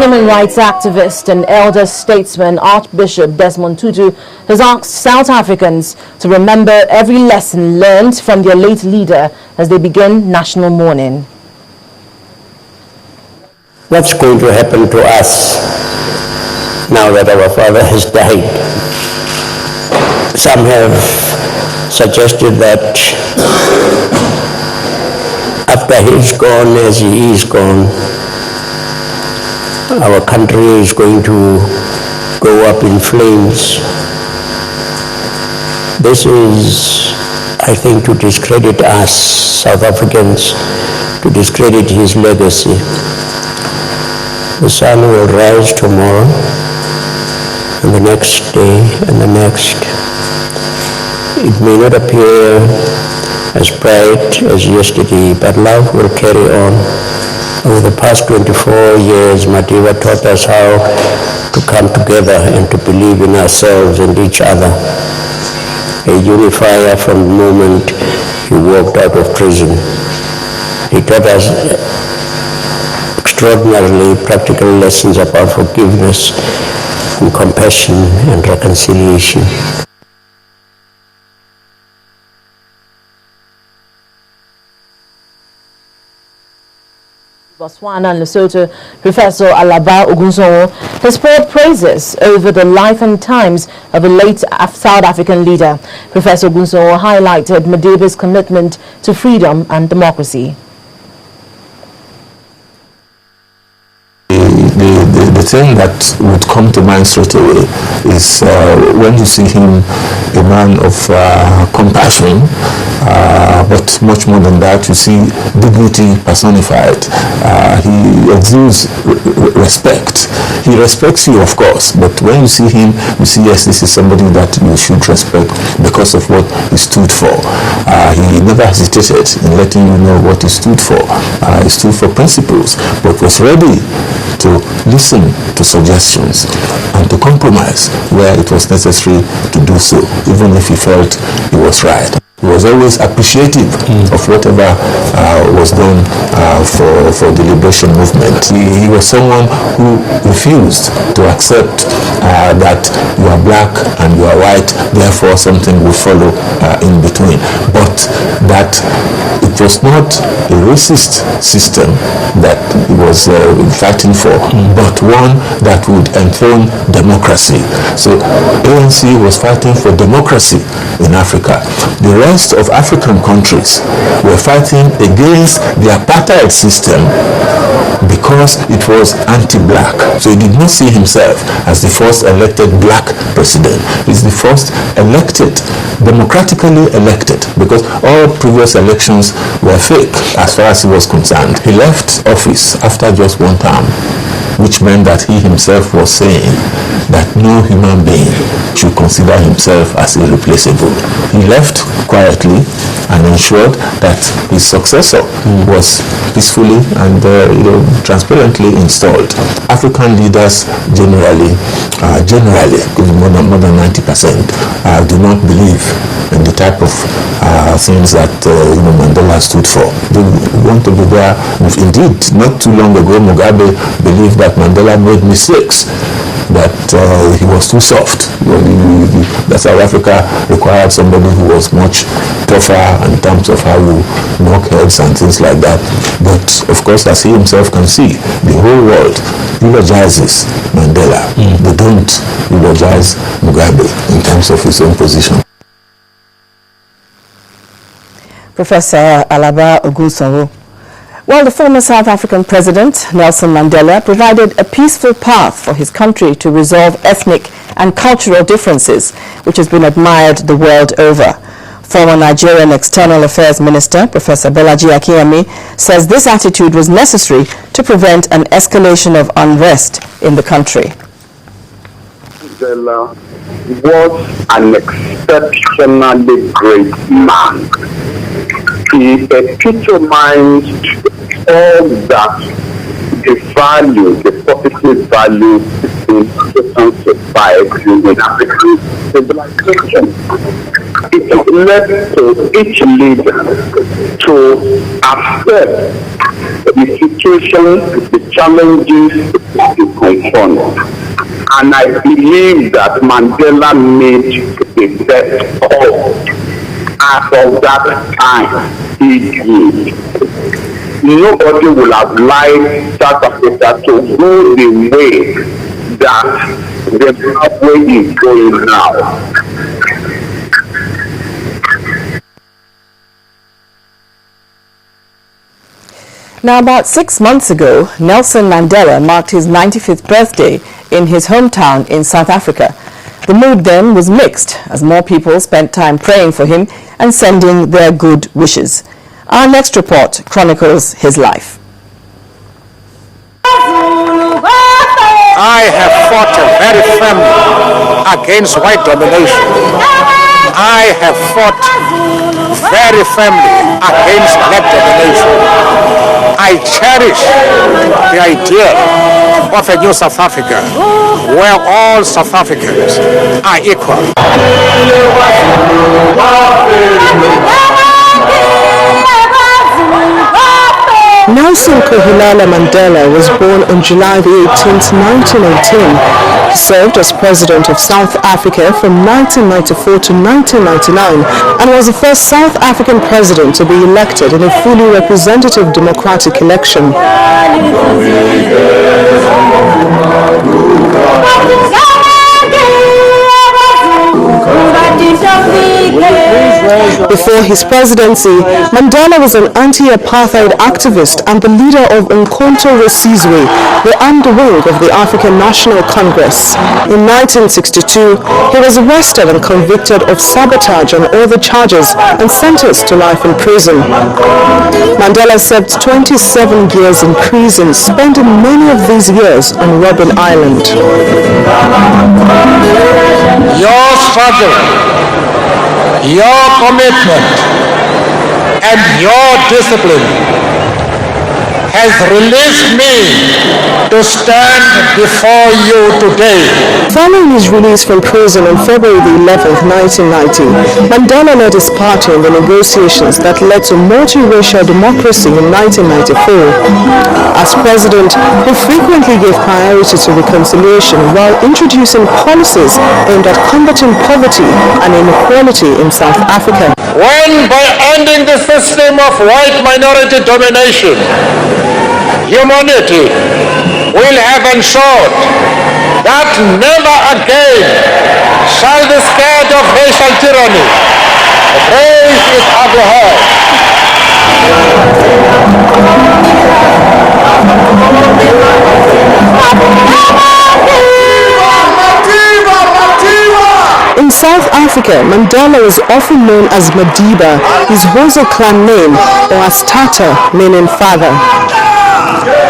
Human rights activist and elder statesman Archbishop Desmond Tutu has asked South Africans to remember every lesson learned from their late leader as they begin national mourning. What's going to happen to us now that our father has died? Some have suggested that after he's gone, as he is gone, our country is going to go up in flames. This is, I think, to discredit us, South Africans, to discredit his legacy. The sun will rise tomorrow, and the next day, and the next. It may not appear as bright as yesterday, but life will carry on. Over the past 24 years, Madiba taught us how to come together and to believe in ourselves and each other. A unifier from the moment he walked out of prison. He taught us extraordinarily practical lessons about forgiveness and compassion and reconciliation. Botswana and Lesotho, Professor Alaba Ogunsowo has poured praises over the life and times of a late South African leader. Professor Ogunsowo highlighted Madiba's commitment to freedom and democracy. The thing that would come to mind straight away is when you see him, a man of compassion, but much more than that, you see dignity personified. He exudes respect. He respects you, of course, but when you see him, you see, yes, this is somebody that you should respect because of what he stood for. He never hesitated in letting you know what he stood for. He stood for principles, but was ready to listen to suggestions and to compromise where it was necessary to do so, even if he felt he was right. He was always appreciative of whatever was done for the liberation movement. He was someone who refused to accept that you are black and you are white, therefore something will follow in between. But that it was not a racist system that he was fighting for, but one that would enthrone democracy. So ANC was fighting for democracy in Africa. The rest of African countries were fighting against the apartheid system because it was anti-black. So he did not see himself as the first elected black president. He's the first elected, democratically elected, because all previous elections were fake as far as he was concerned. He left office after just one term, which meant that he himself was saying that no human being should consider himself as irreplaceable. He left quietly and ensured that his successor was peacefully and transparently installed. African leaders generally, more than 90%, do not believe in the type of things that Mandela stood for. They want to be there. Indeed, not too long ago, Mugabe believed that Mandela made mistakes, that he was too soft. That South Africa required somebody who was much tougher in terms of how you knock heads and things like that. But of course, as he himself can see, the whole world eulogizes Mandela. They don't eulogize Mugabe in terms of his own position. Professor Alaba Ogunsowo. Well, the former South African president, Nelson Mandela, provided a peaceful path for his country to resolve ethnic and cultural differences, which has been admired the world over. Former Nigerian External Affairs Minister, Professor Bolaji Akiyemi, says this attitude was necessary to prevent an escalation of unrest in the country. Mandela was an exceptionally great man. He epitomized all that the value, the positive value in African society, in African civilization. It led to each leader to accept the situation, the challenges to confront. And I believe that Mandela made the best of. As of that time, he did. Nobody will have liked South Africa to go the way that the Zimbabwe is going now. Now, about 6 months ago, Nelson Mandela marked his 95th birthday in his hometown in South Africa. The mood then was mixed as more people spent time praying for him and sending their good wishes. Our next report chronicles his life. I have fought very firmly against white domination. I have fought very firmly against black domination. I cherish the idea of a new South Africa where all South Africans are equal. Nelson Mandela was born on July 18, 1918. He served as President of South Africa from 1994 to 1999 and was the first South African president to be elected in a fully representative democratic election. Before his presidency, Mandela was an anti-apartheid activist and the leader of Umkhonto we Sizwe, the underwing of the African National Congress. In 1962, he was arrested and convicted of sabotage and other charges and sentenced to life in prison. Mandela served 27 years in prison, spending many of these years on Robben Island. Your struggle, your commitment, and your discipline has released me to stand before you today. Following his release from prison on February 11, 1990, Mandela led his party in the negotiations that led to multiracial democracy in 1994. As president, he frequently gave priority to reconciliation while introducing policies aimed at combating poverty and inequality in South Africa. When by ending the system of white minority domination, humanity will have ensured that never again shall the scourge of racial tyranny raise its ugly head. In South Africa, Mandela was often known as Madiba, his Xhosa clan name, or as Tata, meaning father.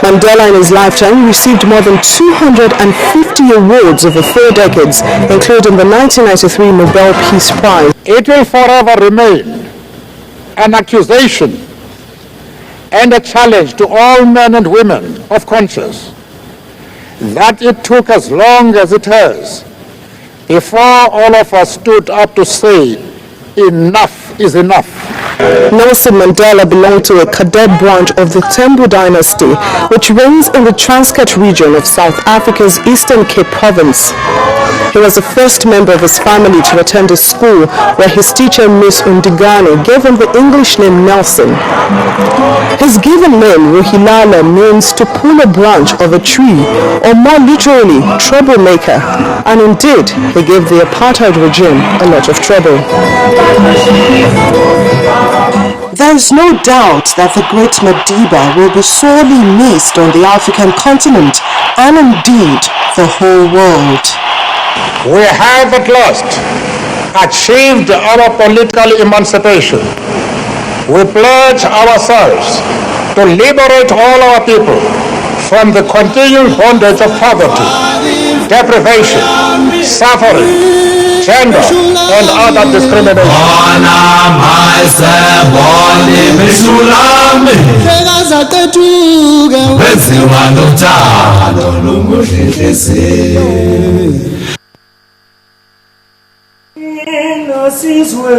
Mandela in his lifetime received more than 250 awards over 4 decades, including the 1993 Nobel Peace Prize. It will forever remain an accusation and a challenge to all men and women of conscience that it took as long as it has before all of us stood up to say enough is enough. Nelson Mandela belonged to a cadet branch of the Tembu dynasty, which reigns in the Transkei region of South Africa's Eastern Cape Province. He was the first member of his family to attend a school where his teacher, Miss Undigane, gave him the English name Nelson. His given name, Ruhilala, means to pull a branch of a tree, or more literally, troublemaker. And indeed, he gave the apartheid regime a lot of trouble. There is no doubt that the great Madiba will be sorely missed on the African continent and indeed the whole world. We have at last achieved our political emancipation, we pledge ourselves to liberate all our people from the continuing bondage of poverty, deprivation, suffering, gender, and other discrimination. Nasizwe